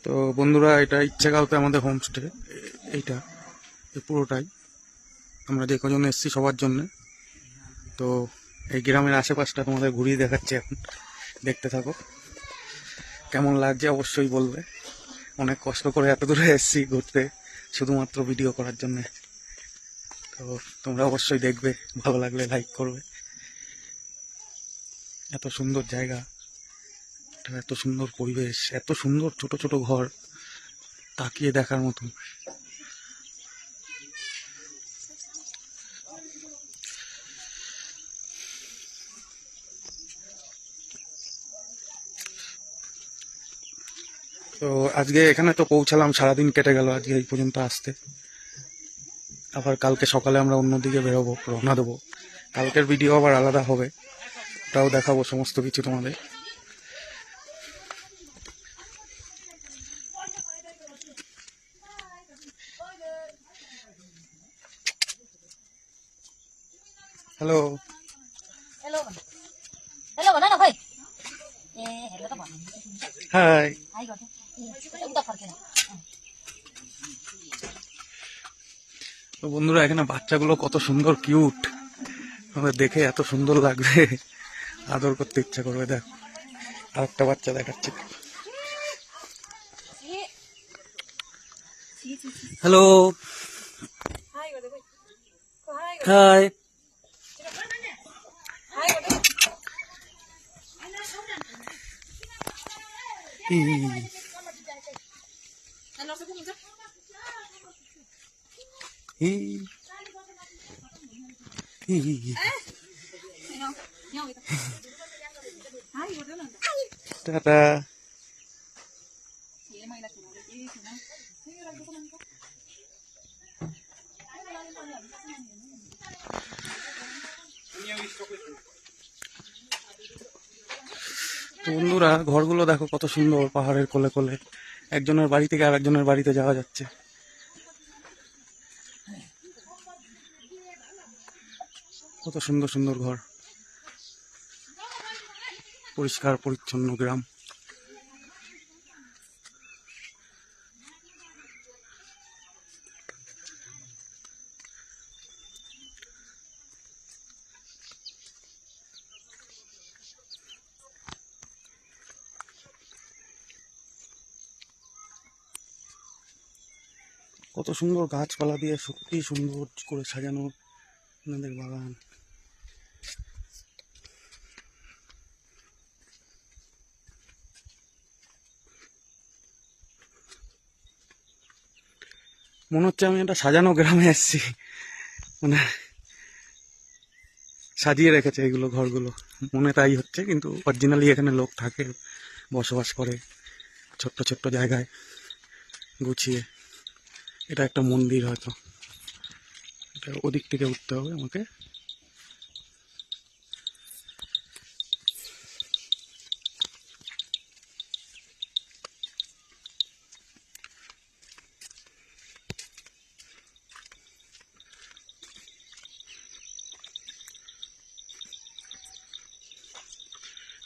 তো বন্ধুরা, এটা ইচ্ছেগাঁওতে আমাদের হোমস্টে। এইটা এই পুরোটাই আমরা যে কজন এসেছি সবার জন্য। তো এই গ্রামের আশেপাশটা তোমাদের ঘুরিয়ে দেখাচ্ছি এখন, দেখতে থাকো। কেমন লাগছে অবশ্যই বলবে। অনেক কষ্ট করে এত দূরে এসেছি ঘুরতে, শুধুমাত্র ভিডিও করার জন্য। তো তোমরা অবশ্যই দেখবে, ভালো লাগলে লাইক করবে। এত সুন্দর জায়গা, এত সুন্দর পরিবেশ, এত সুন্দর ছোট ছোট ঘর, তাকিয়ে দেখার মতো। তো আজকে এখানে তো পৌঁছালাম, সারাদিন কেটে গেল আজকে এই পর্যন্ত আসতে। আবার কালকে সকালে আমরা অন্যদিকে বেরোবো, রওনা দেবো। কালকের ভিডিও আবার আলাদা হবে, ওটাও দেখাবো সমস্ত কিছু তোমাদের। Hello. Hello. Hello mana nak, bhai? Hello tak mana? Hi. Hai god. Udah pergi. তো বন্ধুরা, এখানে বাচ্চাগুলো কত সুন্দর কিউট, আমাদের দেখে এত সুন্দর লাগবে, আদর করতে ইচ্ছা করবে। দেখো আরেকটা বাচ্চা দেখাচ্ছি। Hello. Hai god. Hai. Hi. Hai god. Ano sa pumunta? Hai god. Tata. তো বন্ধুরা, ঘরগুলো দেখো কত সুন্দর, পাহাড়ের কোলে কোলে। একজনের বাড়ি থেকে আরেকজনের বাড়িতে যাওয়া যাচ্ছে। কত সুন্দর সুন্দর ঘর, পরিষ্কার পরিচ্ছন্ন গ্রাম। কত সুন্দর গাছপালা দিয়ে সত্যি সুন্দর করে সাজানো আপনাদের বাগান। মনে হচ্ছে আমি একটা সাজানো গ্রামে এসেছি, মানে সাজিয়ে রেখেছে এগুলো ঘরগুলো, মনে তাই হচ্ছে, কিন্তু অরিজিনালি এখানে লোক থাকে, বসবাস করে ছোট্ট ছোট্ট জায়গায় গুছিয়ে। এটা একটা মন্দির হয়তো, এটা ওদিক থেকে উঠতে হবে আমাকে।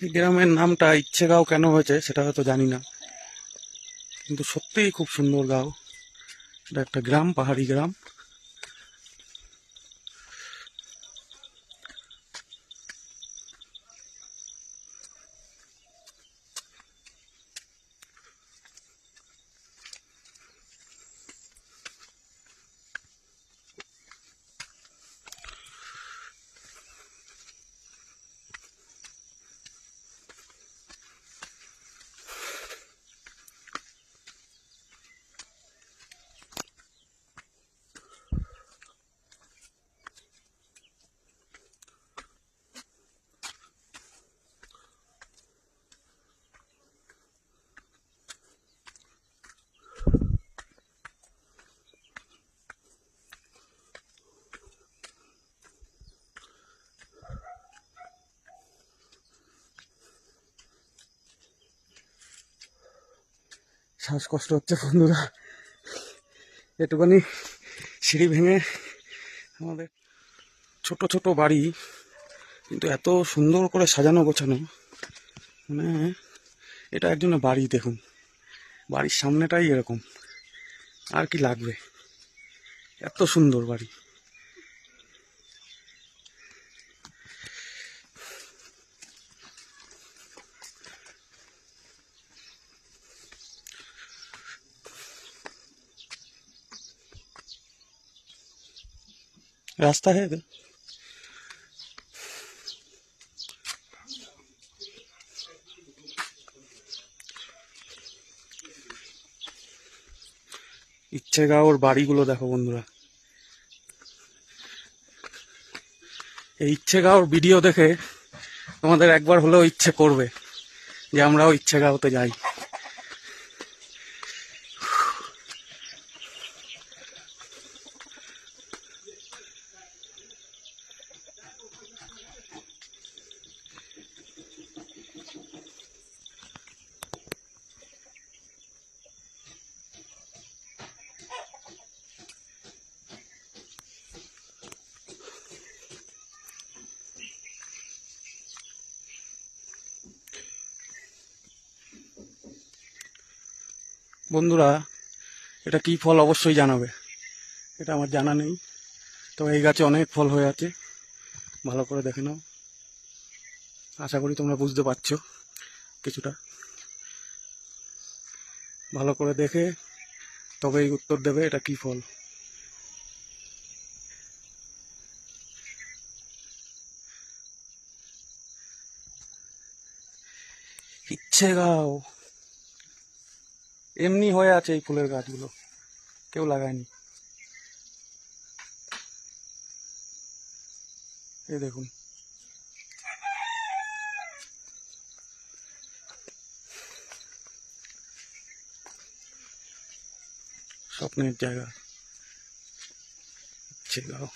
এই গ্রামের নামটা ইচ্ছেগাঁও কেন হয়েছে সেটা হয়তো জানি না, কিন্তু সত্যিই খুব সুন্দর গাঁও। এটা একটা গ্রাম, পাহাড়ি গ্রাম। শ্বাসকষ্ট হচ্ছে বন্ধুরা, একটুখানি সিঁড়ি ভেঙে। আমাদের ছোট ছোট বাড়ি, কিন্তু এত সুন্দর করে সাজানো গোছানো, মানে এটা একজনের বাড়ি। দেখুন বাড়ির সামনেটাই এরকম, আর কি লাগবে, এত সুন্দর বাড়ি। रास्ता है इधर। ইচ্ছেগাঁওর বাড়িগুলো দেখো বন্ধুরা, এই ইচ্ছেগাঁওর ভিডিও দেখে তোমাদের একবার হলেও ইচ্ছে করবে যে আমরাও ইচ্ছেগাঁওতে যাই। বন্ধুরা, এটা কি ফল অবশ্যই জানাবে, এটা আমার জানা নেই। তো এই গাছে অনেক ফল হয়ে আছে, ভালো করে দেখে নাও। আশা করি তোমরা বুঝতে পারছো কিছুটা। ভালো করে দেখে তবেই উত্তর দেবে এটা কি ফল। ইচ্ছেগাঁও এমনি হয়ে আছে, এই ফুলের গাছগুলো কেউ লাগায়নি। এই দেখুন, স্বপ্নের জায়গা ইচ্ছেগাঁও।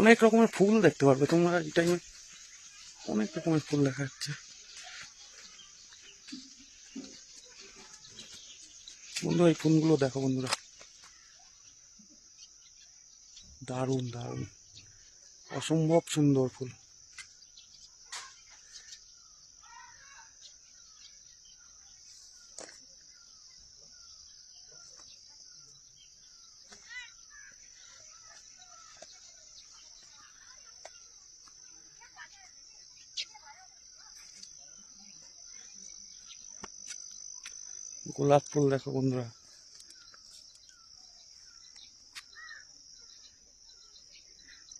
অনেক রকমের ফুল দেখতে পারবে তোমরা এই টাইমে, অনেক রকমের ফুল দেখা যাচ্ছে। বন্ধুরা, এই ফুলগুলো দেখো বন্ধুরা, দারুণ দারুণ, অসম্ভব সুন্দর ফুল। গোলাপ ফুল দেখো বন্ধুরা,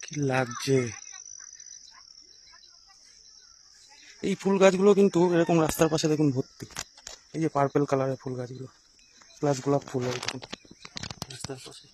কি লাগছে। এই ফুল গাছগুলো কিন্তু এরকম রাস্তার পাশে দেখুন ভর্তি, এই যে পার্পেল কালারের ফুল গাছগুলো প্লাস গোলাপ ফুল এরকম রাস্তার পাশে।